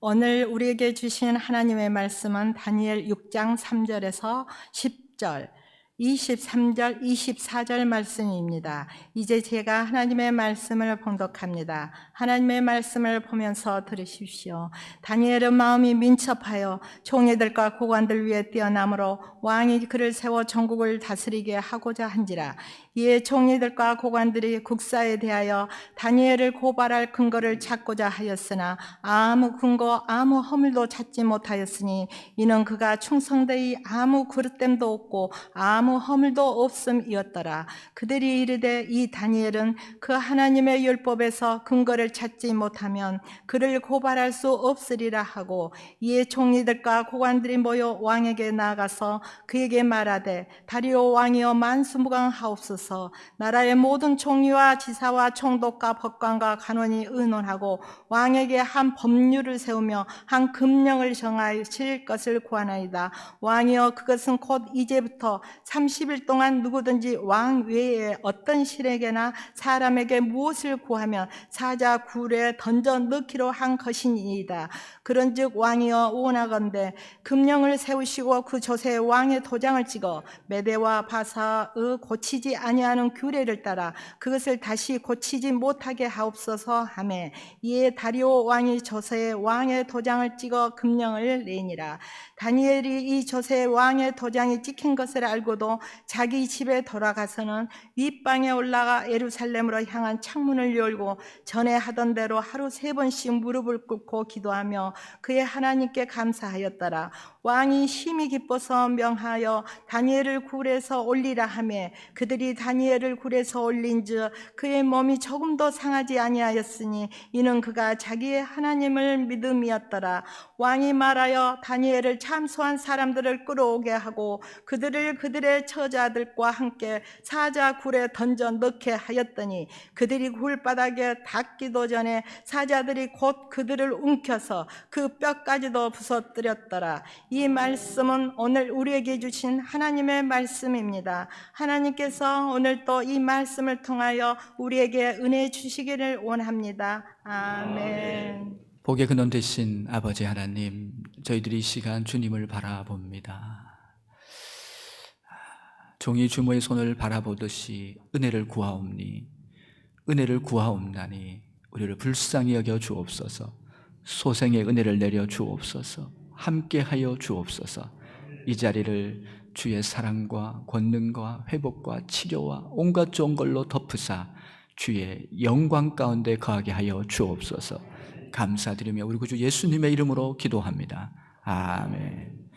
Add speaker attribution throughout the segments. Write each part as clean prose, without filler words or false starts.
Speaker 1: 오늘 우리에게 주신 하나님의 말씀은 다니엘 6장 3절에서 10절, 23절, 24절 말씀입니다. 이제 제가 하나님의 말씀을 봉독합니다. 하나님의 말씀을 보면서 들으십시오. 다니엘은 마음이 민첩하여 총리들과 고관들 위에 뛰어남으로 왕이 그를 세워 전국을 다스리게 하고자 한지라. 이에 총리들과 고관들이 국사에 대하여 다니엘을 고발할 근거를 찾고자 하였으나 아무 근거 아무 허물도 찾지 못하였으니 이는 그가 충성되이 아무 그릇됨도 없고 아무 허물도 없음이었더라. 그들이 이르되 이 다니엘은 그 하나님의 율법에서 근거를 찾지 못하면 그를 고발할 수 없으리라 하고, 이에 총리들과 고관들이 모여 왕에게 나아가서 그에게 말하되 다리오 왕이여 만수무강하옵소서. 나라의 모든 총리와 지사와 총독과 법관과 간원이 의논하고 왕에게 한 법률을 세우며 한 금령을 정하실 것을 구하나이다. 왕이여 그것은 곧 이제부터 30일 동안 누구든지 왕 외에 어떤 신에게나 사람에게 무엇을 구하면 사자 굴에 던져 넣기로 한 것이니이다. 그런즉 왕이여 원하건대 금령을 세우시고 그 조서에 왕의 도장을 찍어 메대와 바사의 고치지 아니하는 규례를 따라 그것을 다시 고치지 못하게 하옵소서 하매, 이에 다리오 왕이 조서에 왕의 도장을 찍어 금령을 내니라. 다니엘이 이 조서에 왕의 도장이 찍힌 것을 알고도 자기 집에 돌아가서는 윗방에 올라가 예루살렘으로 향한 창문을 열고 전에 하던 대로 하루 3번씩 무릎을 꿇고 기도하며 그의 하나님께 감사하였더라. 왕이 심히 기뻐서 명하여 다니엘을 굴에서 올리라 하며 그들이 다니엘을 굴에서 올린즉 그의 몸이 조금도 상하지 아니하였으니 이는 그가 자기의 하나님을 믿음이었더라. 왕이 말하여 다니엘을 참소한 사람들을 끌어오게 하고 그들을 그들의 처자들과 함께 사자 굴에 던져 넣게 하였더니 그들이 굴바닥에 닿기도 전에 사자들이 곧 그들을 움켜서 그 뼈까지도 부서뜨렸더라. 이 말씀은 오늘 우리에게 주신 하나님의 말씀입니다. 하나님께서 오늘 또 이 말씀을 통하여 우리에게 은혜 주시기를 원합니다. 아멘.
Speaker 2: 복의 근원 되신 아버지 하나님, 저희들이 이 시간 주님을 바라봅니다. 종이 주모의 손을 바라보듯이 은혜를 구하옵니, 은혜를 구하옵나니 우리를 불쌍히 여겨 주옵소서. 소생의 은혜를 내려 주옵소서. 함께하여 주옵소서. 이 자리를 주의 사랑과 권능과 회복과 치료와 온갖 좋은 걸로 덮으사 주의 영광 가운데 거하게 하여 주옵소서. 감사드리며 우리 구주 예수님의 이름으로 기도합니다. 아멘.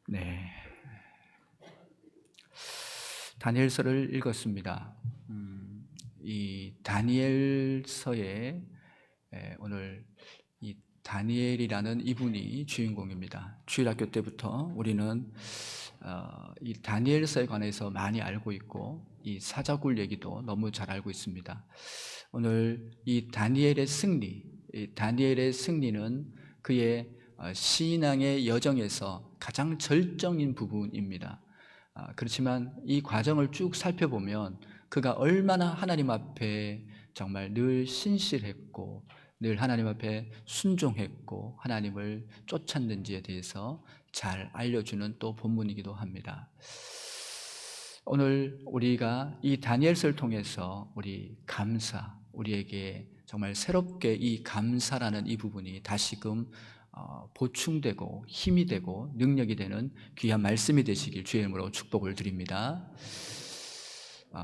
Speaker 2: 네, 다니엘서를 읽었습니다. 이 다니엘서에 오늘 이 다니엘이라는 이분이 주인공입니다. 주일학교 때부터 우리는 이 다니엘서에 관해서 많이 알고 있고 이 사자굴 얘기도 너무 잘 알고 있습니다. 오늘 이 다니엘의 승리는 그의 신앙의 여정에서 가장 절정인 부분입니다. 그렇지만 이 과정을 쭉 살펴보면 그가 얼마나 하나님 앞에 정말 늘 신실했고 늘 하나님 앞에 순종했고 하나님을 쫓았는지에 대해서 잘 알려주는 또 본문이기도 합니다. 오늘 우리가 이 다니엘서를 통해서 우리에게 정말 새롭게 이 감사라는 이 부분이 다시금 보충되고 힘이 되고 능력이 되는 귀한 말씀이 되시길 주의 이름으로 축복을 드립니다.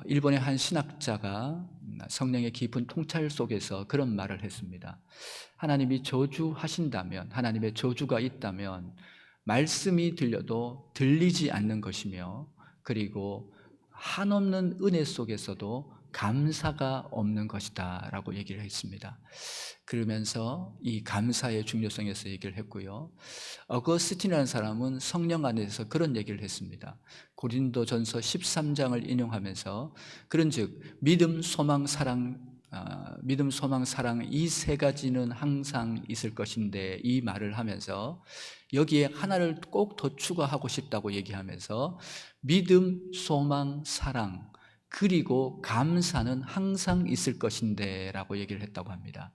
Speaker 2: 일본의 한 신학자가 성령의 깊은 통찰 속에서 그런 말을 했습니다. 하나님이 저주하신다면, 하나님의 저주가 있다면 말씀이 들려도 들리지 않는 것이며, 그리고 한없는 은혜 속에서도 감사가 없는 것이다 라고 얘기를 했습니다. 그러면서 이 감사의 중요성에서 얘기를 했고요. 어거스틴이라는 사람은 성령 안에서 그런 얘기를 했습니다. 고린도전서 13장을 인용하면서 그런즉 믿음, 소망, 사랑 이 세 가지는 항상 있을 것인데, 이 말을 하면서 여기에 하나를 꼭 더 추가하고 싶다고 얘기하면서 믿음, 소망, 사랑 그리고 감사는 항상 있을 것인데 라고 얘기를 했다고 합니다.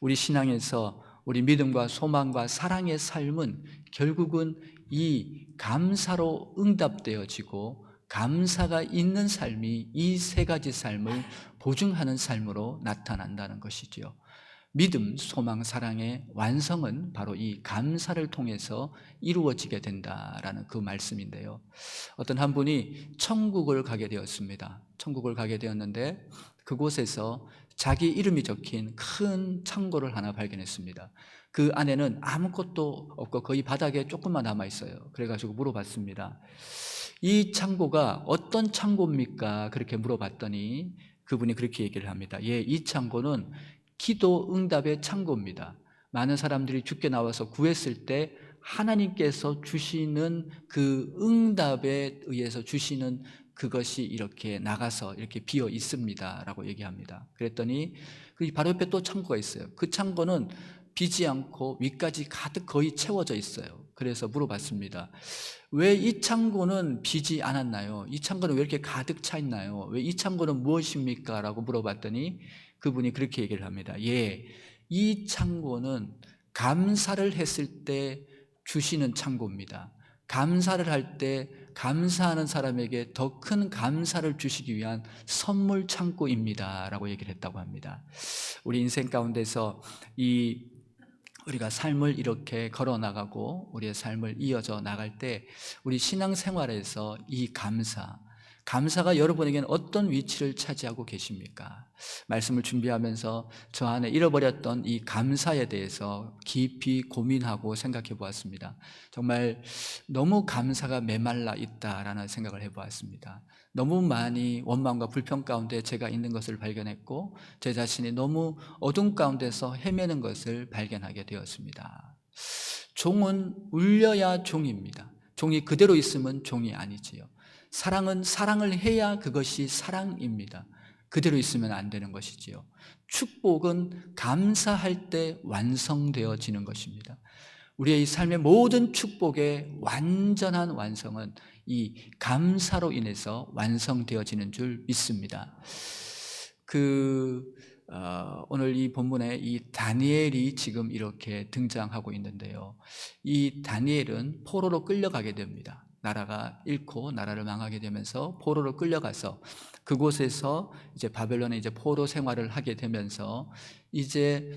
Speaker 2: 우리 신앙에서 우리 믿음과 소망과 사랑의 삶은 결국은 이 감사로 응답되어지고 감사가 있는 삶이 이 세 가지 삶을 보증하는 삶으로 나타난다는 것이지요. 믿음, 소망, 사랑의 완성은 바로 이 감사를 통해서 이루어지게 된다라는 그 말씀인데요. 어떤 한 분이 천국을 가게 되었습니다. 천국을 가게 되었는데 그곳에서 자기 이름이 적힌 큰 창고를 하나 발견했습니다. 그 안에는 아무것도 없고 거의 바닥에 조금만 남아 있어요. 그래가지고 물어봤습니다. 이 창고가 어떤 창고입니까? 그렇게 물어봤더니 그분이 그렇게 얘기를 합니다. 예, 이 창고는 기도 응답의 창고입니다. 많은 사람들이 주께 나와서 구했을 때 하나님께서 주시는 그 응답에 의해서 주시는 그것이 이렇게 나가서 이렇게 비어 있습니다 라고 얘기합니다. 그랬더니 바로 옆에 또 창고가 있어요. 그 창고는 비지 않고 위까지 가득 거의 채워져 있어요. 그래서 물어봤습니다. 왜 이 창고는 비지 않았나요? 이 창고는 왜 이렇게 가득 차 있나요? 왜 이 창고는 무엇입니까? 라고 물어봤더니 그분이 그렇게 얘기를 합니다. 예, 이 창고는 감사를 했을 때 주시는 창고입니다. 감사를 할 때 감사하는 사람에게 더 큰 감사를 주시기 위한 선물 창고입니다 라고 얘기를 했다고 합니다. 우리 인생 가운데서 우리가 삶을 이렇게 걸어나가고 우리의 삶을 이어져 나갈 때 우리 신앙생활에서 이 감사가 여러분에게는 어떤 위치를 차지하고 계십니까? 말씀을 준비하면서 저 안에 잃어버렸던 이 감사에 대해서 깊이 고민하고 생각해 보았습니다. 정말 너무 감사가 메말라 있다라는 생각을 해 보았습니다. 너무 많이 원망과 불평 가운데 제가 있는 것을 발견했고 제 자신이 너무 어둠 가운데서 헤매는 것을 발견하게 되었습니다. 종은 울려야 종입니다. 종이 그대로 있으면 종이 아니지요. 사랑은 사랑을 해야 그것이 사랑입니다. 그대로 있으면 안 되는 것이지요. 축복은 감사할 때 완성되어지는 것입니다. 우리의 이 삶의 모든 축복의 완전한 완성은 이 감사로 인해서 완성되어지는 줄 믿습니다. 오늘 이 본문에 이 다니엘이 지금 이렇게 등장하고 있는데요. 이 다니엘은 포로로 끌려가게 됩니다. 나라가 잃고 나라를 망하게 되면서 포로로 끌려가서 그곳에서 이제 바벨론에 이제 포로 생활을 하게 되면서 이제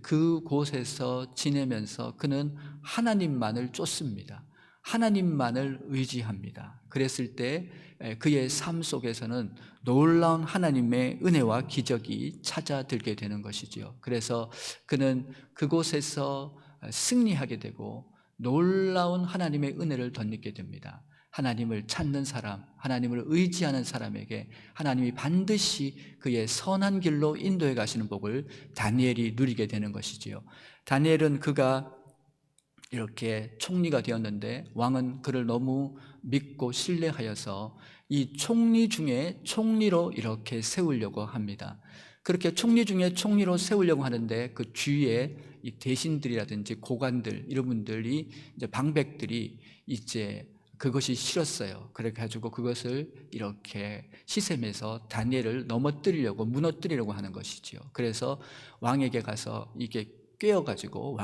Speaker 2: 그곳에서 지내면서 그는 하나님만을 쫓습니다. 하나님만을 의지합니다. 그랬을 때 그의 삶 속에서는 놀라운 하나님의 은혜와 기적이 찾아들게 되는 것이지요. 그래서 그는 그곳에서 승리하게 되고 놀라운 하나님의 은혜를 덧입게 됩니다. 하나님을 찾는 사람, 하나님을 의지하는 사람에게 하나님이 반드시 그의 선한 길로 인도해 가시는 복을 다니엘이 누리게 되는 것이지요. 다니엘은 그가 이렇게 총리가 되었는데 왕은 그를 너무 믿고 신뢰하여서 이 총리 중에 총리로 이렇게 세우려고 합니다. 그렇게 총리 중에 총리로 세우려고 하는데 그 주위에 이 대신들이라든지 고관들 이런 분들이 이제 방백들이 이제 그것이 싫었어요. 그래가지고 그것을 이렇게 시샘에서 다니엘을 넘어뜨리려고 무너뜨리려고 하는 것이지요. 그래서 왕에게 가서 이게 꿰어가지고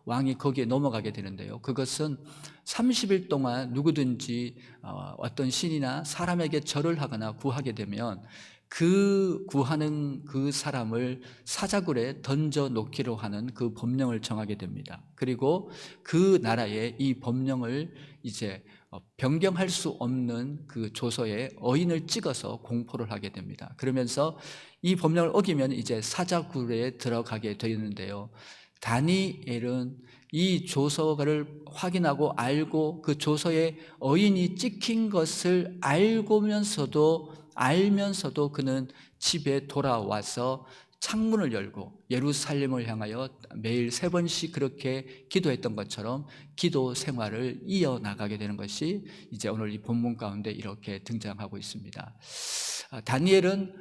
Speaker 2: 왕이 거기에 넘어가게 되는데요. 그것은 30일 동안 누구든지 어떤 신이나 사람에게 절을 하거나 구하게 되면 그 구하는 그 사람을 사자굴에 던져 놓기로 하는 그 법령을 정하게 됩니다. 그리고 그 나라에 이 법령을 이제 변경할 수 없는 그 조서에 어인을 찍어서 공포를 하게 됩니다. 그러면서 이 법령을 어기면 이제 사자굴에 들어가게 되는데요. 다니엘은 이 조서를 확인하고 알고 그 조서에 어인이 찍힌 것을 알면서도 그는 집에 돌아와서 창문을 열고 예루살렘을 향하여 매일 3번씩 그렇게 기도했던 것처럼 기도 생활을 이어나가게 되는 것이 이제 오늘 이 본문 가운데 이렇게 등장하고 있습니다. 다니엘은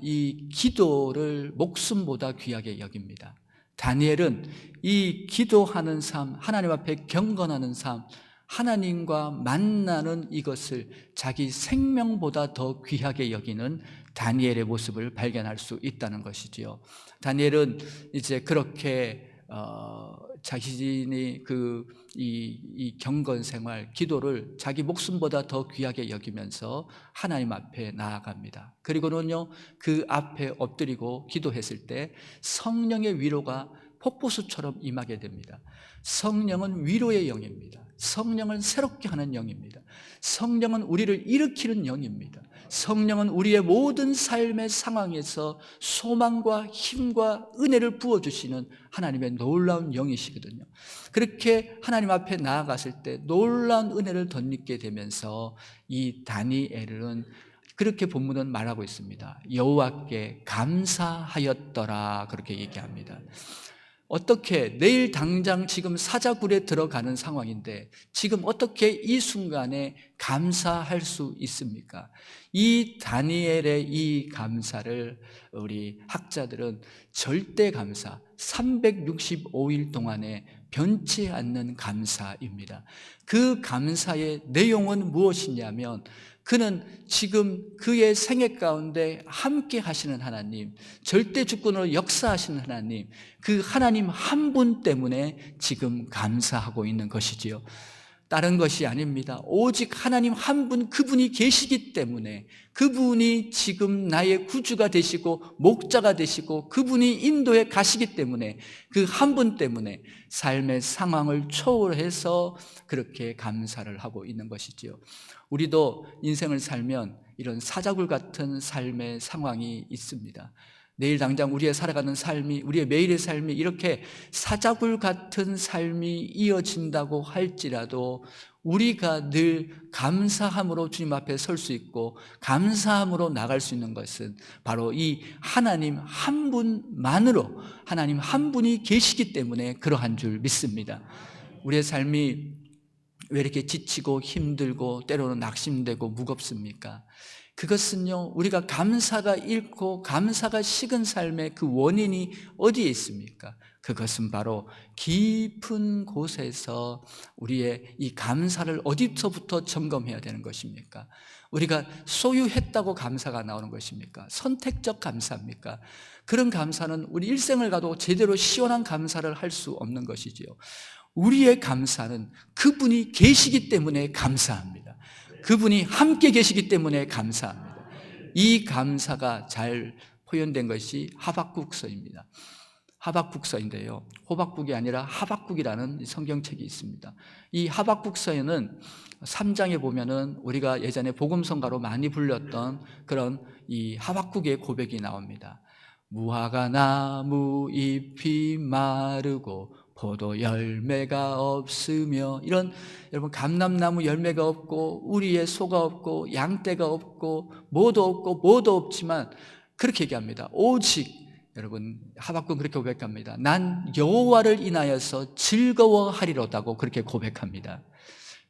Speaker 2: 이 기도를 목숨보다 귀하게 여깁니다. 다니엘은 이 기도하는 삶, 하나님 앞에 경건하는 삶, 하나님과 만나는 이것을 자기 생명보다 더 귀하게 여기는 다니엘의 모습을 발견할 수 있다는 것이지요. 다니엘은 이제 그렇게 자신이 이 경건 생활, 기도를 자기 목숨보다 더 귀하게 여기면서 하나님 앞에 나아갑니다. 그리고는요, 그 앞에 엎드리고 기도했을 때 성령의 위로가 폭포수처럼 임하게 됩니다. 성령은 위로의 영입니다. 성령은 새롭게 하는 영입니다. 성령은 우리를 일으키는 영입니다. 성령은 우리의 모든 삶의 상황에서 소망과 힘과 은혜를 부어주시는 하나님의 놀라운 영이시거든요. 그렇게 하나님 앞에 나아갔을 때 놀라운 은혜를 덧입게 되면서 이 다니엘은 그렇게 본문은 말하고 있습니다. 여호와께 감사하였더라, 그렇게 얘기합니다. 어떻게 내일 당장 지금 사자굴에 들어가는 상황인데 지금 어떻게 이 순간에 감사할 수 있습니까? 이 다니엘의 이 감사를 우리 학자들은 절대 감사, 365일 동안에 변치 않는 감사입니다. 그 감사의 내용은 무엇이냐면 그는 지금 그의 생애 가운데 함께 하시는 하나님, 절대 주권으로 역사하시는 하나님, 그 하나님 한 분 때문에 지금 감사하고 있는 것이지요. 다른 것이 아닙니다. 오직 하나님 한 분, 그분이 계시기 때문에, 그분이 지금 나의 구주가 되시고 목자가 되시고 그분이 인도에 가시기 때문에, 그 한 분 때문에 삶의 상황을 초월해서 그렇게 감사를 하고 있는 것이지요. 우리도 인생을 살면 이런 사자굴 같은 삶의 상황이 있습니다. 내일 당장 우리의 살아가는 삶이, 우리의 매일의 삶이 이렇게 사자굴 같은 삶이 이어진다고 할지라도 우리가 늘 감사함으로 주님 앞에 설 수 있고 감사함으로 나갈 수 있는 것은 바로 이 하나님 한 분만으로, 하나님 한 분이 계시기 때문에 그러한 줄 믿습니다. 우리의 삶이 왜 이렇게 지치고 힘들고 때로는 낙심되고 무겁습니까? 그것은요, 우리가 감사가 잃고 감사가 식은 삶의 그 원인이 어디에 있습니까? 그것은 바로 깊은 곳에서 우리의 이 감사를 어디서부터 점검해야 되는 것입니까? 우리가 소유했다고 감사가 나오는 것입니까? 선택적 감사입니까? 그런 감사는 우리 일생을 가도 제대로 시원한 감사를 할 수 없는 것이지요. 우리의 감사는 그분이 계시기 때문에 감사합니다. 그분이 함께 계시기 때문에 감사합니다. 이 감사가 잘 표현된 것이 하박국서입니다. 하박국서인데요, 호박국이 아니라 하박국이라는 성경책이 있습니다. 이 하박국서에는 3장에 보면은 우리가 예전에 복음성가로 많이 불렸던 그런 이 하박국의 고백이 나옵니다. 무화과 나무 잎이 마르고 포도 열매가 없으며, 이런, 여러분, 감람나무 열매가 없고 우리의 소가 없고 양떼가 없고 뭐도 없지만 그렇게 얘기합니다. 오직, 여러분, 하박국 그렇게 고백합니다. 난 여호와를 인하여서 즐거워하리로다고 그렇게 고백합니다.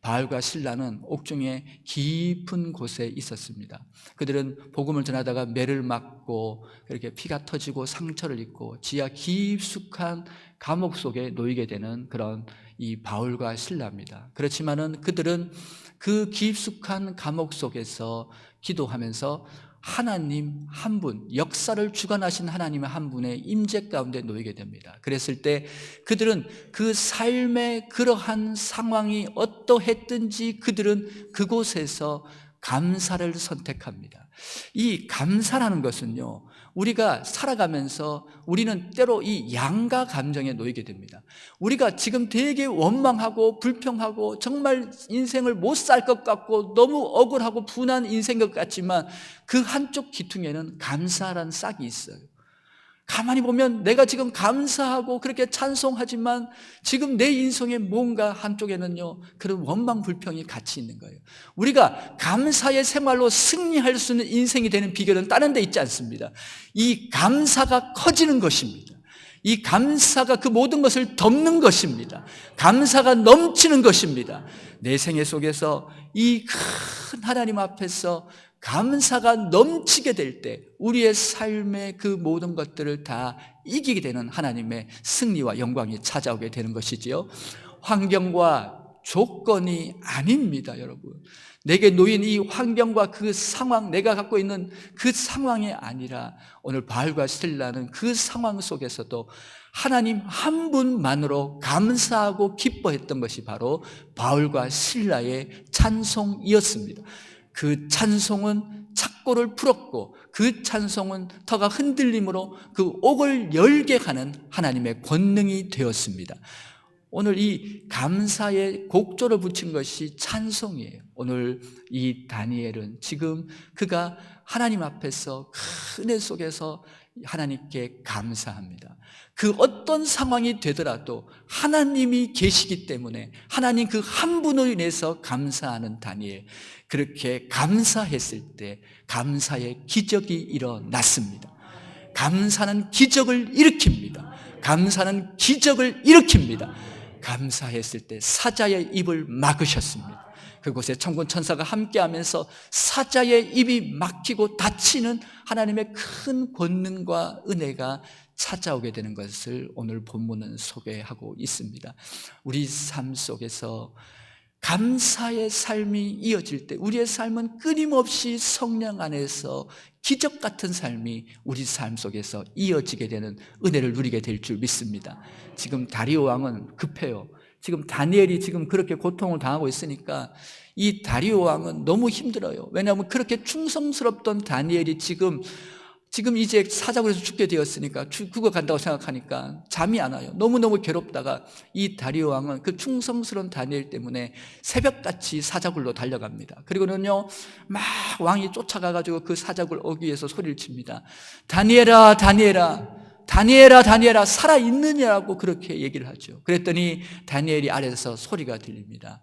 Speaker 2: 바알과 실라는 옥중에 깊은 곳에 있었습니다. 그들은 복음을 전하다가 매를 맞고 그렇게 피가 터지고 상처를 입고 지하 깊숙한 감옥 속에 놓이게 되는 그런 이 바울과 실라입니다. 그렇지만은 그들은 그 깊숙한 감옥 속에서 기도하면서 하나님 한 분, 역사를 주관하신 하나님 한 분의 임재 가운데 놓이게 됩니다. 그랬을 때 그들은 그 삶의 그러한 상황이 어떠했든지 그들은 그곳에서 감사를 선택합니다. 이 감사라는 것은요, 우리가 살아가면서 우리는 때로 이 양가 감정에 놓이게 됩니다. 우리가 지금 되게 원망하고 불평하고 정말 인생을 못 살 것 같고 너무 억울하고 분한 인생인 것 같지만 그 한쪽 기퉁에는 감사란 싹이 있어요. 가만히 보면 내가 지금 감사하고 그렇게 찬송하지만 지금 내 인생에 뭔가 한쪽에는요, 그런 원망 불평이 같이 있는 거예요. 우리가 감사의 생활로 승리할 수 있는 인생이 되는 비결은 다른 데 있지 않습니다. 이 감사가 커지는 것입니다. 이 감사가 그 모든 것을 덮는 것입니다. 감사가 넘치는 것입니다. 내 생애 속에서 이 큰 하나님 앞에서 감사가 넘치게 될 때 우리의 삶의 그 모든 것들을 다 이기게 되는 하나님의 승리와 영광이 찾아오게 되는 것이지요. 환경과 조건이 아닙니다, 여러분. 내게 놓인 이 환경과 그 상황, 내가 갖고 있는 그 상황이 아니라 오늘 바울과 실라는 그 상황 속에서도 하나님 한 분만으로 감사하고 기뻐했던 것이 바로 바울과 실라의 찬송이었습니다. 그 찬송은 착고를 풀었고 그 찬송은 터가 흔들림으로 그 옥을 열게 하는 하나님의 권능이 되었습니다. 오늘 이 감사의 곡조를 붙인 것이 찬송이에요. 오늘 이 다니엘은 지금 그가 하나님 앞에서 큰 은혜 속에서 하나님께 감사합니다. 그 어떤 상황이 되더라도 하나님이 계시기 때문에 하나님 그 한 분으로 인해서 감사하는 다니엘, 그렇게 감사했을 때 감사의 기적이 일어났습니다. 감사는 기적을 일으킵니다. 감사는 기적을 일으킵니다. 감사했을 때 사자의 입을 막으셨습니다. 그곳에 천군 천사가 함께하면서 사자의 입이 막히고 닫히는 하나님의 큰 권능과 은혜가 찾아오게 되는 것을 오늘 본문은 소개하고 있습니다. 우리 삶 속에서 감사의 삶이 이어질 때 우리의 삶은 끊임없이 성령 안에서 기적 같은 삶이 우리 삶 속에서 이어지게 되는 은혜를 누리게 될 줄 믿습니다. 지금 다리오 왕은 급해요. 지금 다니엘이 지금 그렇게 고통을 당하고 있으니까 이 다리오 왕은 너무 힘들어요. 왜냐하면 그렇게 충성스럽던 다니엘이 지금 이제 사자굴에서 죽게 되었으니까 죽어간다고 생각하니까 잠이 안 와요. 너무너무 괴롭다가 이 다리오 왕은 그 충성스러운 다니엘 때문에 새벽같이 사자굴로 달려갑니다. 그리고는요 막 왕이 쫓아가가지고 그 사자굴 어귀에서 소리를 칩니다. 다니엘아, 다니엘아, 다니엘아, 다니엘아, 살아있느냐고 그렇게 얘기를 하죠. 그랬더니 다니엘이 아래에서 소리가 들립니다.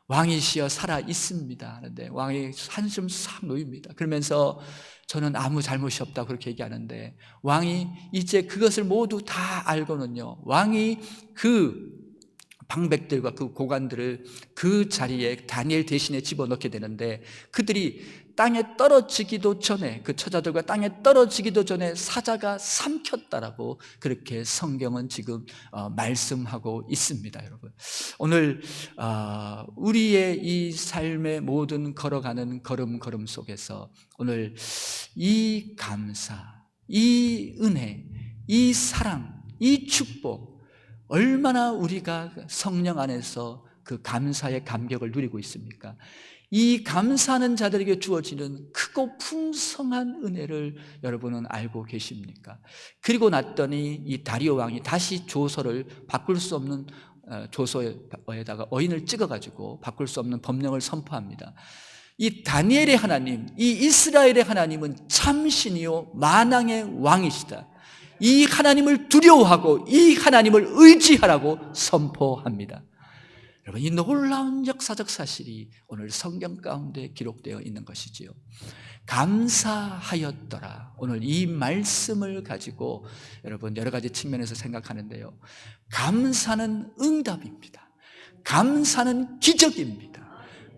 Speaker 2: 왕이시여 살아있습니다 하는데 왕이 한숨 싹 놓입니다. 그러면서 저는 아무 잘못이 없다 그렇게 얘기하는데 왕이 이제 그것을 모두 다 알고는요 왕이 그 방백들과 그 고관들을 그 자리에 다니엘 대신에 집어넣게 되는데 그들이 땅에 떨어지기도 전에 그 처자들과 땅에 떨어지기도 전에 사자가 삼켰다라고 그렇게 성경은 지금 말씀하고 있습니다. 여러분, 오늘 우리의 이 삶의 모든 걸어가는 걸음 속에서 오늘 이 감사, 이 은혜, 이 사랑, 이 축복 얼마나 우리가 성령 안에서 그 감사의 감격을 누리고 있습니까? 이 감사하는 자들에게 주어지는 크고 풍성한 은혜를 여러분은 알고 계십니까? 그리고 났더니 이 다리오 왕이 다시 조서를 바꿀 수 없는 조서에다가 어인을 찍어가지고 바꿀 수 없는 법령을 선포합니다. 이 다니엘의 하나님, 이 이스라엘의 하나님은 참신이요 만왕의 왕이시다. 이 하나님을 두려워하고 이 하나님을 의지하라고 선포합니다. 여러분, 이 놀라운 역사적 사실이 오늘 성경 가운데 기록되어 있는 것이지요. 감사하였더라. 오늘 이 말씀을 가지고 여러분 여러 가지 측면에서 생각하는데요. 감사는 응답입니다. 감사는 기적입니다.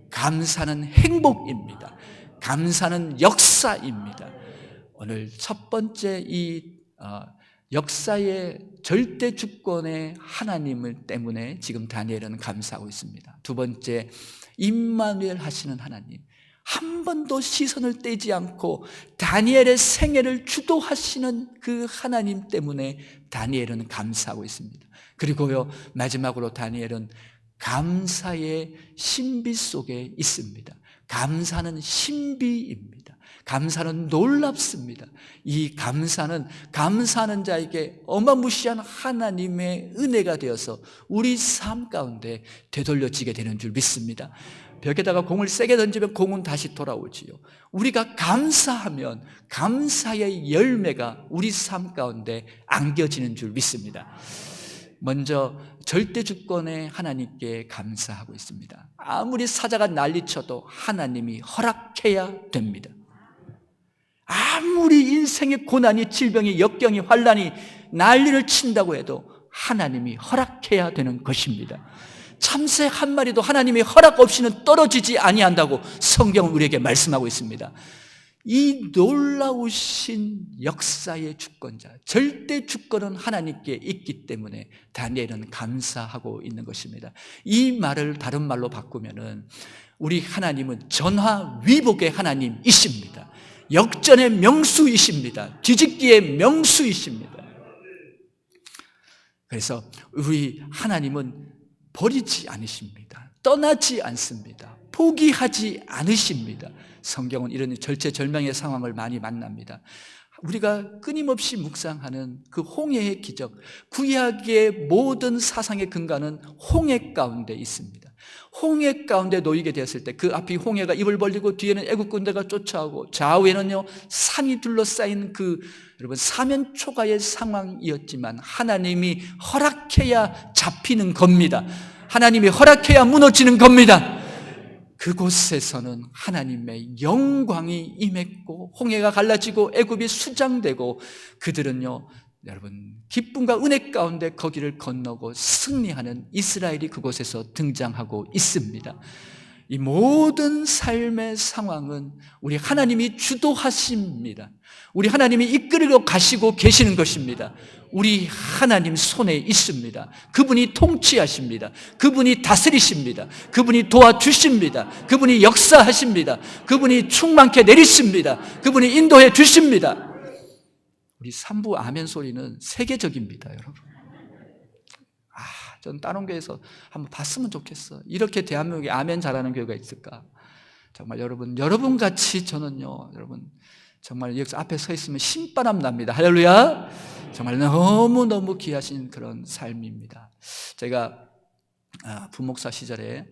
Speaker 2: 감사는 행복입니다. 감사는 역사입니다. 오늘 첫 번째 이 역사의 절대 주권의 하나님을 때문에 지금 다니엘은 감사하고 있습니다. 두 번째, 임마누엘 하시는 하나님, 한 번도 시선을 떼지 않고 다니엘의 생애를 주도하시는 그 하나님 때문에 다니엘은 감사하고 있습니다. 그리고요, 마지막으로 다니엘은 감사의 신비 속에 있습니다. 감사는 신비입니다. 감사는 놀랍습니다. 이 감사는 감사하는 자에게 어마무시한 하나님의 은혜가 되어서 우리 삶 가운데 되돌려지게 되는 줄 믿습니다. 벽에다가 공을 세게 던지면 공은 다시 돌아오지요. 우리가 감사하면 감사의 열매가 우리 삶 가운데 안겨지는 줄 믿습니다. 먼저 절대 주권의 하나님께 감사하고 있습니다. 아무리 사자가 난리쳐도 하나님이 허락해야 됩니다. 아무리 인생의 고난이, 질병이, 역경이, 환난이 난리를 친다고 해도 하나님이 허락해야 되는 것입니다. 참새 한 마리도 하나님의 허락 없이는 떨어지지 아니한다고 성경은 우리에게 말씀하고 있습니다. 이 놀라우신 역사의 주권자, 절대 주권은 하나님께 있기 때문에 다니엘은 감사하고 있는 것입니다. 이 말을 다른 말로 바꾸면은 우리 하나님은 전화위복의 하나님이십니다. 역전의 명수이십니다. 뒤집기의 명수이십니다. 그래서 우리 하나님은 버리지 않으십니다. 떠나지 않습니다. 포기하지 않으십니다. 성경은 이런 절체절명의 상황을 많이 만납니다. 우리가 끊임없이 묵상하는 그 홍해의 기적, 구약의 모든 사상의 근간은 홍해 가운데 있습니다. 홍해 가운데 놓이게 되었을 때 그 앞이 홍해가 입을 벌리고 뒤에는 애국 군대가 쫓아오고 좌우에는요 산이 둘러싸인 그 여러분 사면초가의 상황이었지만 하나님이 허락해야 잡히는 겁니다. 하나님이 허락해야 무너지는 겁니다. 그곳에서는 하나님의 영광이 임했고 홍해가 갈라지고 애굽이 수장되고 그들은요 여러분 기쁨과 은혜 가운데 거기를 건너고 승리하는 이스라엘이 그곳에서 등장하고 있습니다. 이 모든 삶의 상황은 우리 하나님이 주도하십니다. 우리 하나님이 이끌고 가시고 계시는 것입니다. 우리 하나님 손에 있습니다. 그분이 통치하십니다. 그분이 다스리십니다. 그분이 도와주십니다. 그분이 역사하십니다. 그분이 충만케 내리십니다. 그분이 인도해 주십니다. 우리 3부 아멘 소리는 세계적입니다, 여러분. 전 다른 교회에서 한번 봤으면 좋겠어. 이렇게 대한민국에 아멘 잘하는 교회가 있을까? 정말 여러분 같이 저는요, 여러분 정말 여기서 앞에 서 있으면 신바람 납니다. 할렐루야. 정말 너무너무 귀하신 그런 삶입니다. 제가 부목사 시절에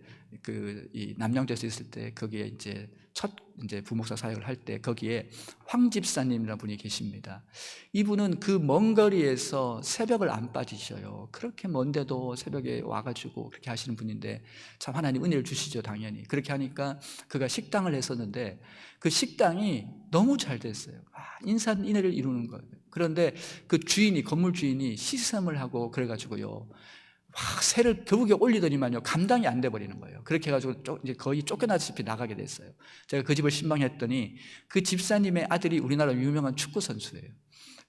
Speaker 2: 이 남양주에서 있을 때 거기에 첫 부목사 사역을 할 때 거기에 황 집사님이라는 분이 계십니다. 이분은 그 먼 거리에서 새벽을 안 빠지셔요. 그렇게 먼데도 새벽에 와가지고 그렇게 하시는 분인데 참 하나님 은혜를 주시죠, 당연히. 그렇게 하니까 그가 식당을 했었는데 그 식당이 너무 잘 됐어요. 인산인해를 이루는 거예요. 그런데 그 주인이, 건물 주인이 시샘을 하고 그래가지고요. 새를 겨우게 올리더니만요 감당이 안 돼 버리는 거예요. 그렇게 해가지고 이제 거의 쫓겨나다시피 나가게 됐어요. 제가 그 집을 신방했더니 그 집사님의 아들이 우리나라 유명한 축구 선수예요.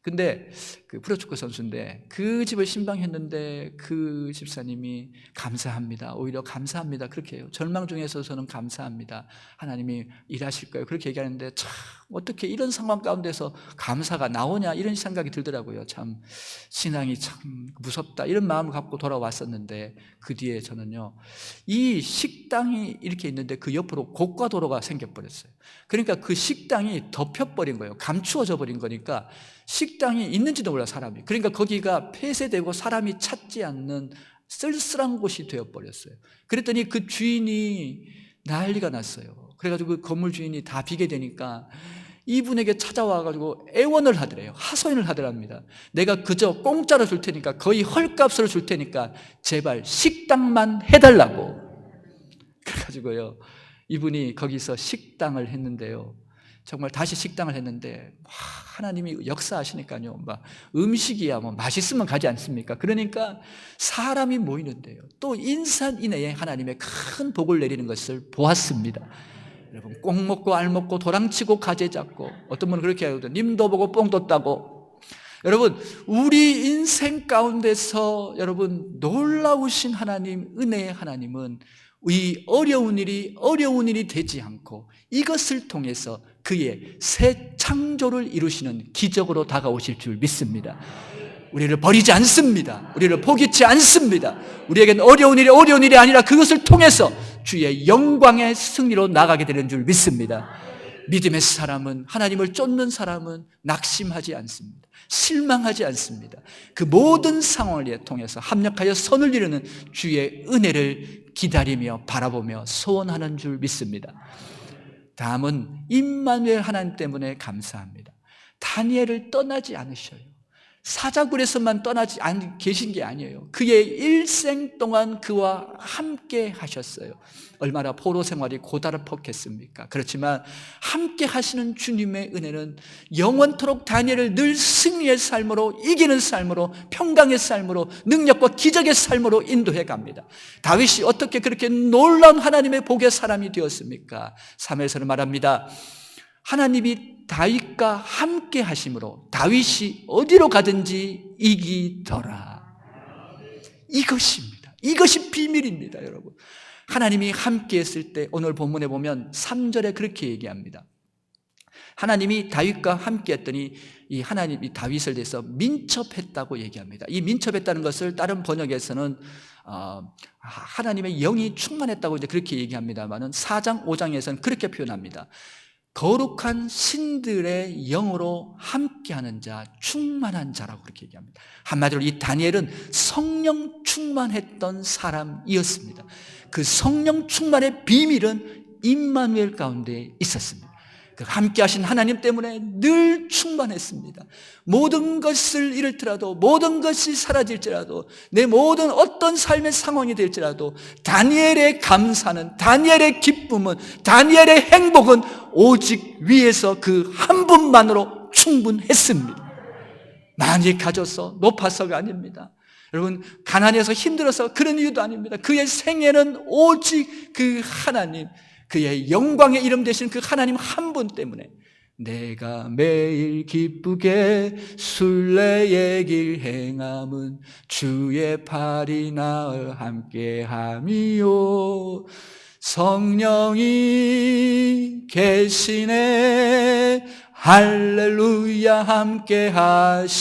Speaker 2: 근데 그 프로축구 선수인데 그 집을 신방했는데 그 집사님이 감사합니다. 오히려 감사합니다. 그렇게 해요. 절망 중에서 저는 감사합니다. 하나님이 일하실 거예요. 그렇게 얘기하는데 참 어떻게 이런 상황 가운데서 감사가 나오냐 이런 생각이 들더라고요. 참 신앙이 참 무섭다 이런 마음을 갖고 돌아왔었는데 그 뒤에 저는요 이 식당이 이렇게 있는데 그 옆으로 고가도로가 생겨버렸어요. 그러니까 그 식당이 덮여버린 거예요. 감추어져 버린 거니까 식당이 있는지도 몰라 사람이. 그러니까 거기가 폐쇄되고 사람이 찾지 않는 쓸쓸한 곳이 되어버렸어요. 그랬더니 그 주인이 난리가 났어요. 그래가지고 그 건물 주인이 다 비게 되니까 이분에게 찾아와가지고 애원을 하더래요. 하소연을 하더랍니다. 내가 그저 공짜로 줄 테니까 거의 헐값으로 줄 테니까 제발 식당만 해달라고. 그래가지고요 이분이 거기서 식당을 했는데요 정말 다시 식당을 했는데 하나님이 역사하시니까요 막 음식이야 뭐 맛있으면 가지 않습니까? 그러니까 사람이 모이는데요 또 인산인해에 하나님의 큰 복을 내리는 것을 보았습니다. 여러분 꼭 먹고 알 먹고 도랑치고 가재 잡고 어떤 분은 그렇게 하거든요. 님도 보고 뽕도 따고. 여러분 우리 인생 가운데서 여러분 놀라우신 하나님 은혜의 하나님은 이 어려운 일이 되지 않고 이것을 통해서 그의 새 창조를 이루시는 기적으로 다가오실 줄 믿습니다. 우리를 버리지 않습니다. 우리를 포기치 않습니다. 우리에겐 어려운 일이 아니라 그것을 통해서 주의 영광의 승리로 나가게 되는 줄 믿습니다. 믿음의 사람은 하나님을 쫓는 사람은 낙심하지 않습니다. 실망하지 않습니다. 그 모든 상황을 통해서 합력하여 선을 이루는 주의 은혜를 기다리며 바라보며 소원하는 줄 믿습니다. 다음은 임마누엘 하나님 때문에 감사합니다. 다니엘을 떠나지 않으셔요. 사자굴에서만 떠나지 계신 게 아니에요. 그의 일생 동안 그와 함께 하셨어요. 얼마나 포로 생활이 고달팠겠습니까? 그렇지만 함께 하시는 주님의 은혜는 영원토록 다니엘을 늘 승리의 삶으로, 이기는 삶으로, 평강의 삶으로, 능력과 기적의 삶으로 인도해 갑니다. 다윗이 어떻게 그렇게 놀라운 하나님의 복의 사람이 되었습니까? 3회에서는 말합니다. 하나님이 다윗과 함께 하심으로 다윗이 어디로 가든지 이기더라. 이것입니다. 이것이 비밀입니다, 여러분. 하나님이 함께 했을 때 오늘 본문에 보면 3절에 그렇게 얘기합니다. 하나님이 다윗과 함께 했더니 이 하나님이 다윗을 대해서 민첩했다고 얘기합니다. 이 민첩했다는 것을 다른 번역에서는 하나님의 영이 충만했다고 이제 그렇게 얘기합니다만은 4장 5장에서는 그렇게 표현합니다. 거룩한 신들의 영으로 함께하는 자, 충만한 자라고 그렇게 얘기합니다. 한마디로 이 다니엘은 성령 충만했던 사람이었습니다. 그 성령 충만의 비밀은 임마누엘 가운데 있었습니다. 그 함께하신 하나님 때문에 늘 충만했습니다. 모든 것을 잃을지라도, 모든 것이 사라질지라도, 내 모든 어떤 삶의 상황이 될지라도 다니엘의 감사는, 다니엘의 기쁨은, 다니엘의 행복은 오직 위에서 그 한 분만으로 충분했습니다. 많이 가져서 높아서가 아닙니다. 여러분, 가난해서 힘들어서 그런 이유도 아닙니다. 그의 생애는 오직 그 하나님, 그의 영광의 이름 되신 그 하나님 한 분 때문에 내가 매일 기쁘게 순례의 길 행함은 주의 팔이 나와 함께함이요 성령이 계시네 할렐루야 함께하시네.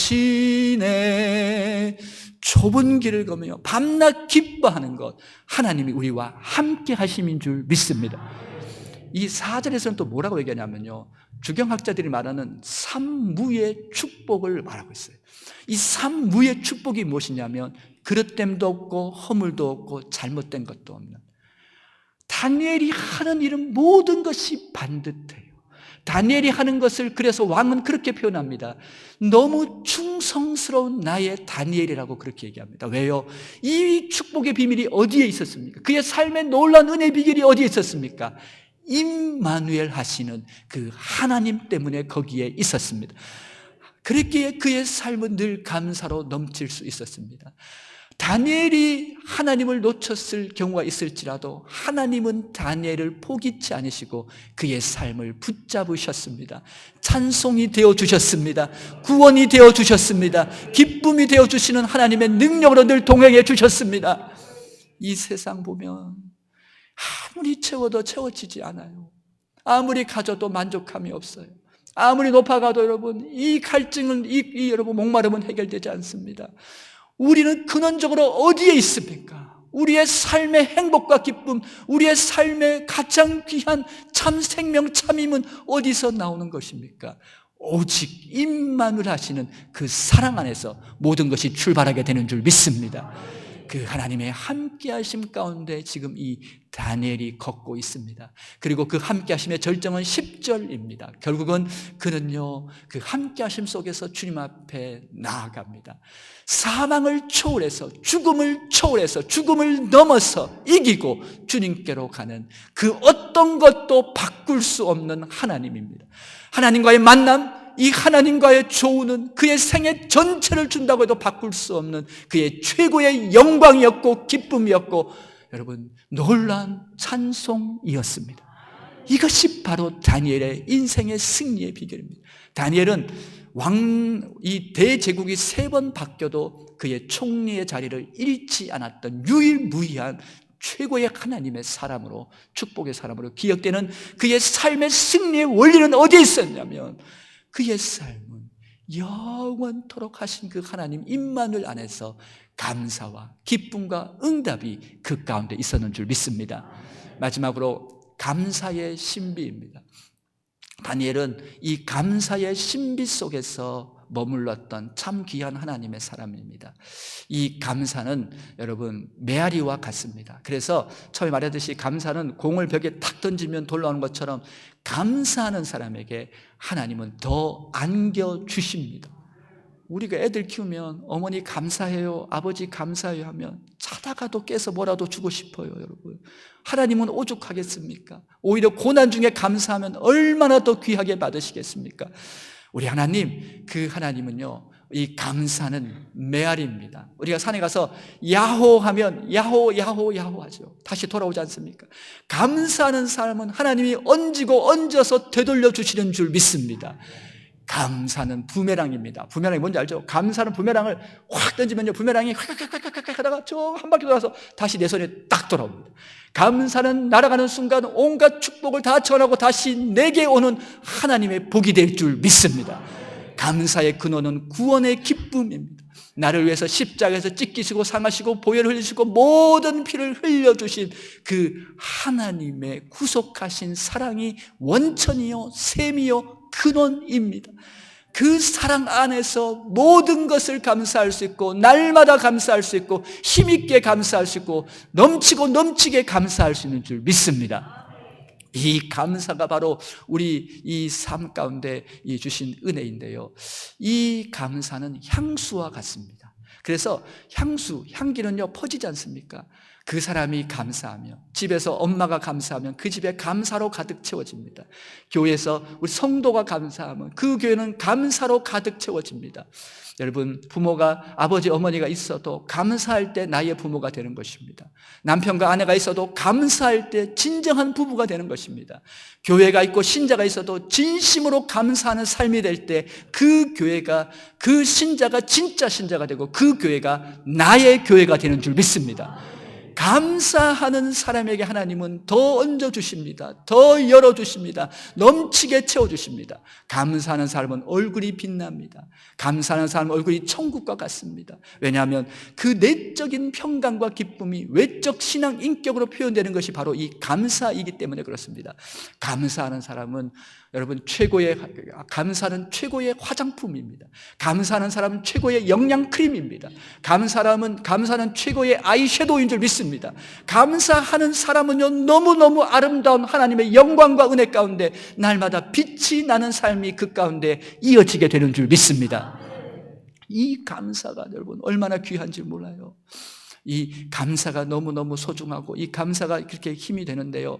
Speaker 2: 좁은 길을 걸으며 밤낮 기뻐하는 것, 하나님이 우리와 함께 하심인 줄 믿습니다. 이 4절에서는 또 뭐라고 얘기하냐면요, 주경학자들이 말하는 삼무의 축복을 말하고 있어요. 이 삼무의 축복이 무엇이냐면 그릇됨도 없고 허물도 없고 잘못된 것도 없는, 다니엘이 하는 일은 모든 것이 반듯해요. 다니엘이 하는 것을 그래서 왕은 그렇게 표현합니다. 너무 충성스러운 나의 다니엘이라고 그렇게 얘기합니다. 왜요? 이 축복의 비밀이 어디에 있었습니까? 그의 삶의 놀라운 은혜의 비결이 어디에 있었습니까? 임마누엘 하시는 그 하나님 때문에 거기에 있었습니다. 그랬기에 그의 삶은 늘 감사로 넘칠 수 있었습니다. 다니엘이 하나님을 놓쳤을 경우가 있을지라도 하나님은 다니엘을 포기치 않으시고 그의 삶을 붙잡으셨습니다. 찬송이 되어주셨습니다. 구원이 되어주셨습니다. 기쁨이 되어주시는 하나님의 능력으로 늘 동행해 주셨습니다. 이 세상 보면 아무리 채워도 채워지지 않아요. 아무리 가져도 만족함이 없어요. 아무리 높아가도 여러분 이 갈증은 여러분 목마름은 해결되지 않습니다. 우리는 근원적으로 어디에 있습니까? 우리의 삶의 행복과 기쁨, 우리의 삶의 가장 귀한 참 생명, 참임은 어디서 나오는 것입니까? 오직 임마누엘 하시는 그 사랑 안에서 모든 것이 출발하게 되는 줄 믿습니다. 그 하나님의 함께하심 가운데 지금 이 다니엘이 걷고 있습니다. 그리고 그 함께하심의 절정은 10절입니다. 결국은 그는요 그 함께하심 속에서 주님 앞에 나아갑니다. 사망을 초월해서 죽음을 초월해서 죽음을 넘어서 이기고 주님께로 가는 그 어떤 것도 바꿀 수 없는 하나님입니다. 하나님과의 만남, 이 하나님과의 조우는 그의 생애 전체를 준다고 해도 바꿀 수 없는 그의 최고의 영광이었고 기쁨이었고 여러분 놀라운 찬송이었습니다. 이것이 바로 다니엘의 인생의 승리의 비결입니다. 다니엘은 이 대제국이 3번 바뀌어도 그의 총리의 자리를 잃지 않았던 유일무이한 최고의 하나님의 사람으로, 축복의 사람으로 기억되는 그의 삶의 승리의 원리는 어디에 있었냐면 그의 삶은 영원토록 하신 그 하나님 임마누엘 안에서 감사와 기쁨과 응답이 그 가운데 있었는 줄 믿습니다. 마지막으로 감사의 신비입니다. 다니엘은 이 감사의 신비 속에서 머물렀던 참 귀한 하나님의 사람입니다. 이 감사는 여러분 메아리와 같습니다. 그래서 처음에 말했듯이 감사는 공을 벽에 탁 던지면 돌아오는 것처럼 감사하는 사람에게 하나님은 더 안겨주십니다. 우리가 애들 키우면 어머니 감사해요, 아버지 감사해요 하면 자다가도 깨서 뭐라도 주고 싶어요. 여러분, 하나님은 오죽하겠습니까? 오히려 고난 중에 감사하면 얼마나 더 귀하게 받으시겠습니까? 우리 하나님, 그 하나님은요 이 감사는 메아리입니다. 우리가 산에 가서 야호 하면 야호 하죠. 다시 돌아오지 않습니까? 감사하는 사람은 하나님이 얹고 얹어서 되돌려 주시는 줄 믿습니다. 감사는 부메랑입니다. 부메랑이 뭔지 알죠? 감사는 부메랑을 확 던지면요, 부메랑이 확 하다가 저 한 바퀴 돌아서 다시 내 손에 딱 돌아옵니다. 감사는 날아가는 순간 온갖 축복을 다 전하고 다시 내게 오는 하나님의 복이 될 줄 믿습니다. 감사의 근원은 구원의 기쁨입니다. 나를 위해서 십자가에서 찢기시고 상하시고 보혈을 흘리시고 모든 피를 흘려주신 그 하나님의 구속하신 사랑이 원천이요 셈이요 근원입니다. 그 사랑 안에서 모든 것을 감사할 수 있고, 날마다 감사할 수 있고, 힘있게 감사할 수 있고, 넘치고 넘치게 감사할 수 있는 줄 믿습니다. 이 감사가 바로 우리 이 삶 가운데 주신 은혜인데요, 이 감사는 향수와 같습니다. 그래서 향기는요 퍼지지 않습니까? 그 사람이 감사하며, 집에서 엄마가 감사하면 그 집에 감사로 가득 채워집니다. 교회에서 우리 성도가 감사하면 그 교회는 감사로 가득 채워집니다. 여러분, 부모가, 아버지 어머니가 있어도 감사할 때 나의 부모가 되는 것입니다. 남편과 아내가 있어도 감사할 때 진정한 부부가 되는 것입니다. 교회가 있고 신자가 있어도 진심으로 감사하는 삶이 될 때 그 교회가, 그 신자가 진짜 신자가 되고 그 교회가 나의 교회가 되는 줄 믿습니다. 감사하는 사람에게 하나님은 더 얹어주십니다. 더 열어주십니다. 넘치게 채워주십니다. 감사하는 사람은 얼굴이 빛납니다. 감사하는 사람은 얼굴이 천국과 같습니다. 왜냐하면 그 내적인 평강과 기쁨이 외적 신앙 인격으로 표현되는 것이 바로 이 감사이기 때문에 그렇습니다. 감사하는 사람은 여러분 감사는 최고의 화장품입니다. 감사하는 사람은 최고의 영양 크림입니다. 감사는 최고의 아이섀도우인 줄 믿습니다. 감사하는 사람은요, 너무너무 아름다운 하나님의 영광과 은혜 가운데 날마다 빛이 나는 삶이 그 가운데 이어지게 되는 줄 믿습니다. 이 감사가 여러분 얼마나 귀한지 몰라요. 이 감사가 너무너무 소중하고 이 감사가 그렇게 힘이 되는데요,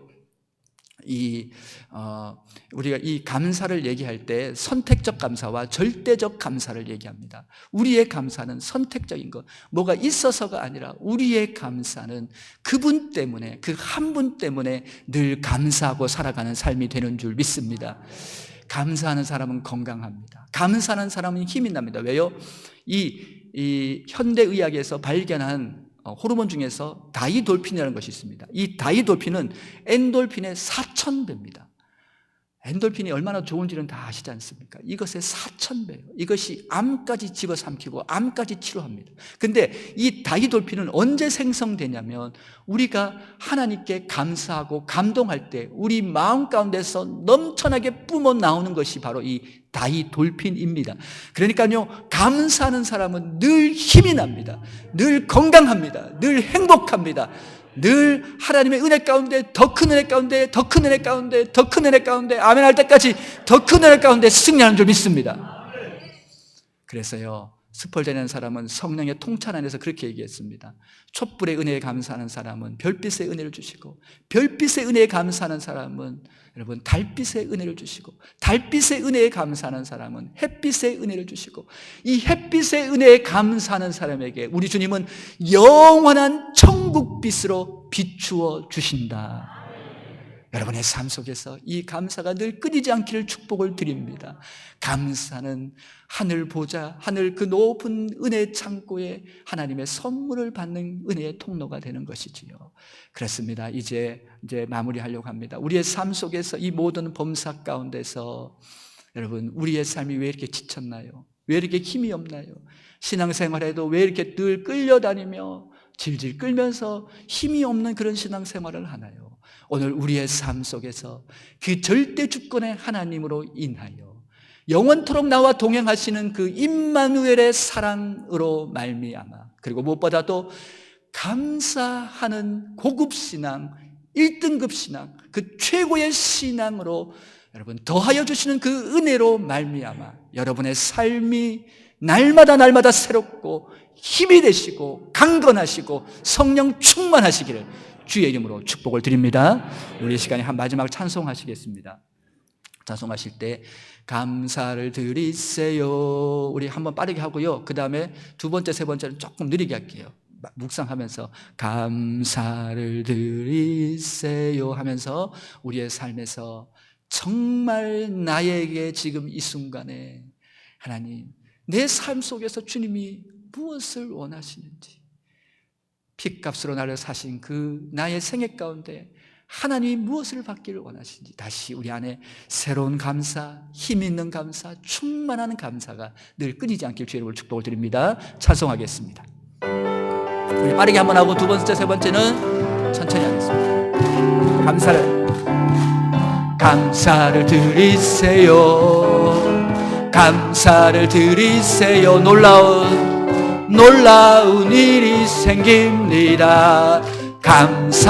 Speaker 2: 우리가 이 감사를 얘기할 때 선택적 감사와 절대적 감사를 얘기합니다. 우리의 감사는 선택적인 것, 뭐가 있어서가 아니라 우리의 감사는 그분 때문에, 그 한 분 때문에 늘 감사하고 살아가는 삶이 되는 줄 믿습니다. 감사하는 사람은 건강합니다. 감사하는 사람은 힘이 납니다. 왜요? 이 현대의학에서 발견한 호르몬 중에서 다이돌핀이라는 것이 있습니다. 이 다이돌핀은 엔돌핀의 4000배입니다. 엔돌핀이 얼마나 좋은지는 다 아시지 않습니까? 이것의 4000배예요. 이것이 암까지 집어삼키고 암까지 치료합니다. 근데 이 다이돌핀은 언제 생성되냐면 우리가 하나님께 감사하고 감동할 때 우리 마음 가운데서 넘쳐나게 뿜어 나오는 것이 바로 이 다이돌핀입니다. 그러니까요, 감사하는 사람은 늘 힘이 납니다. 늘 건강합니다. 늘 행복합니다. 늘 하나님의 은혜 가운데, 더 큰 은혜 가운데, 더 큰 은혜 가운데, 더 큰 은혜 가운데, 아멘 할 때까지 더 큰 은혜 가운데 승리하는 줄 믿습니다. 그래서요, 스펄전이라는 사람은 성령의 통찰 안에서 그렇게 얘기했습니다. 촛불의 은혜에 감사하는 사람은 별빛의 은혜를 주시고, 별빛의 은혜에 감사하는 사람은 여러분 달빛의 은혜를 주시고, 달빛의 은혜에 감사하는 사람은 햇빛의 은혜를 주시고, 이 햇빛의 은혜에 감사하는 사람에게 우리 주님은 영원한 천국빛으로 비추어 주신다. 여러분의 삶 속에서 이 감사가 늘 끊이지 않기를 축복을 드립니다. 감사는 하늘 보좌, 하늘 그 높은 은혜의 창고에 하나님의 선물을 받는 은혜의 통로가 되는 것이지요. 그렇습니다. 이제 마무리하려고 합니다. 우리의 삶 속에서 이 모든 범사 가운데서 여러분, 우리의 삶이 왜 이렇게 지쳤나요? 왜 이렇게 힘이 없나요? 신앙생활에도 왜 이렇게 늘 끌려다니며 질질 끌면서 힘이 없는 그런 신앙생활을 하나요? 오늘 우리의 삶 속에서 그 절대 주권의 하나님으로 인하여 영원토록 나와 동행하시는 그 임마누엘의 사랑으로 말미암아, 그리고 무엇보다도 감사하는 고급 신앙, 1등급 신앙, 그 최고의 신앙으로 여러분 더하여 주시는 그 은혜로 말미암아 여러분의 삶이 날마다 새롭고 힘이 되시고 강건하시고 성령 충만하시기를 주의 이름으로 축복을 드립니다. 우리 시간에 한 마지막 찬송하시겠습니다. 찬송하실 때 감사를 드리세요. 우리 한번 빠르게 하고요. 그 다음에 두 번째, 세 번째는 조금 느리게 할게요. 묵상하면서 감사를 드리세요 하면서 우리의 삶에서 정말 나에게 지금 이 순간에 하나님, 내 삶 속에서 주님이 무엇을 원하시는지, 핏값으로 나를 사신 그 나의 생애 가운데 하나님이 무엇을 받기를 원하시는지 다시 우리 안에 새로운 감사, 힘 있는 감사, 충만한 감사가 늘 끊이지 않길 주의 이름으로 축복을 드립니다. 찬송하겠습니다. 우리 빠르게 한번 하고 두 번째, 세 번째는 천천히 하겠습니다. 감사를 드리세요. 감사를 드리세요. 놀라운 일이 생깁니다. 감사드리세요.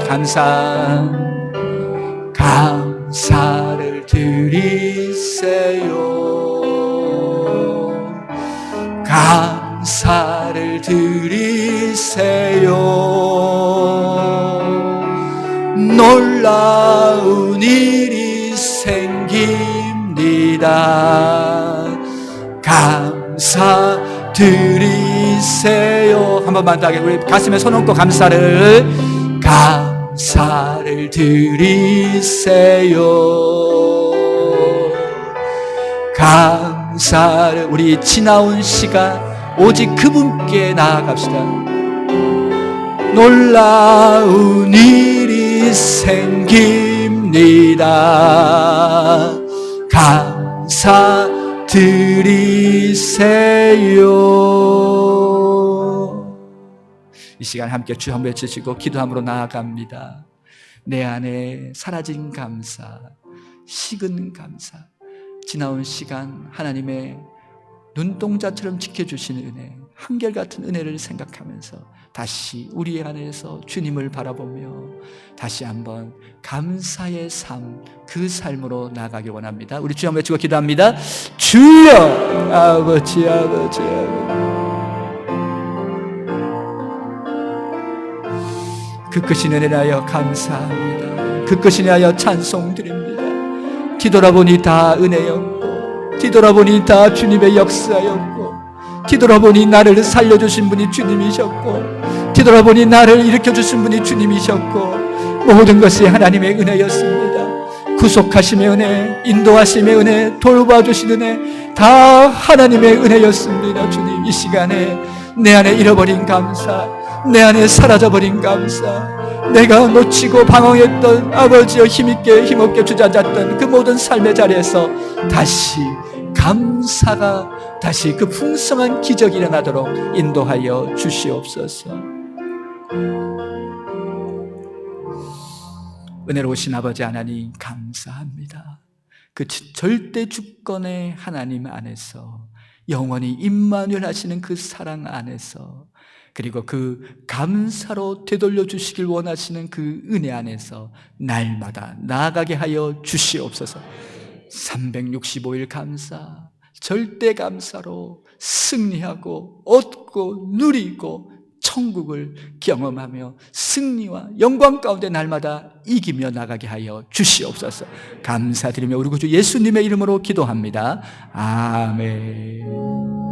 Speaker 2: 감사를 드리세요. 감사를 드리세요. 놀라운 일이 생깁니다. 감사드리세요. 한 번만 더 하게 우리 가슴에 손 얹고 감사를 드리세요. 감사를 우리 지나온 시간 오직 그분께 나아갑시다. 놀라운 일이 생깁니다. 감사드리세요. 이 시간 함께 주 한번 외치시고 기도함으로 나아갑니다. 내 안에 사라진 감사, 식은 감사, 지나온 시간 하나님의 눈동자처럼 지켜주시는 은혜, 한결같은 은혜를 생각하면서 다시 우리 안에서 주님을 바라보며 다시 한번 감사의 삶, 그 삶으로 나아가길 원합니다. 우리 주 한번 외치고 기도합니다. 주여, 아버지. 그 크신 은혜를 하여 감사합니다. 그 크신 은혜를 하여 찬송드립니다. 뒤돌아보니 다 은혜였고, 뒤돌아보니 다 주님의 역사였고, 뒤돌아보니 나를 살려주신 분이 주님이셨고, 뒤돌아보니 나를 일으켜주신 분이 주님이셨고, 모든 것이 하나님의 은혜였습니다. 구속하심의 은혜, 인도하심의 은혜, 돌봐주신 은혜, 다 하나님의 은혜였습니다. 주님, 이 시간에 내 안에 잃어버린 감사, 내 안에 사라져버린 감사, 내가 놓치고 방황했던 아버지여 힘없게 주저앉았던 그 모든 삶의 자리에서 다시 감사가 다시 그 풍성한 기적이 일어나도록 인도하여 주시옵소서. 은혜로우신 아버지 하나님 감사합니다. 그 절대 주권의 하나님 안에서 영원히 임마누엘 하시는 그 사랑 안에서 그리고 그 감사로 되돌려 주시길 원하시는 그 은혜 안에서 날마다 나아가게 하여 주시옵소서. 365일 감사, 절대 감사로 승리하고 얻고 누리고 천국을 경험하며 승리와 영광 가운데 날마다 이기며 나가게 하여 주시옵소서. 감사드리며 우리 구주 예수님의 이름으로 기도합니다. 아멘.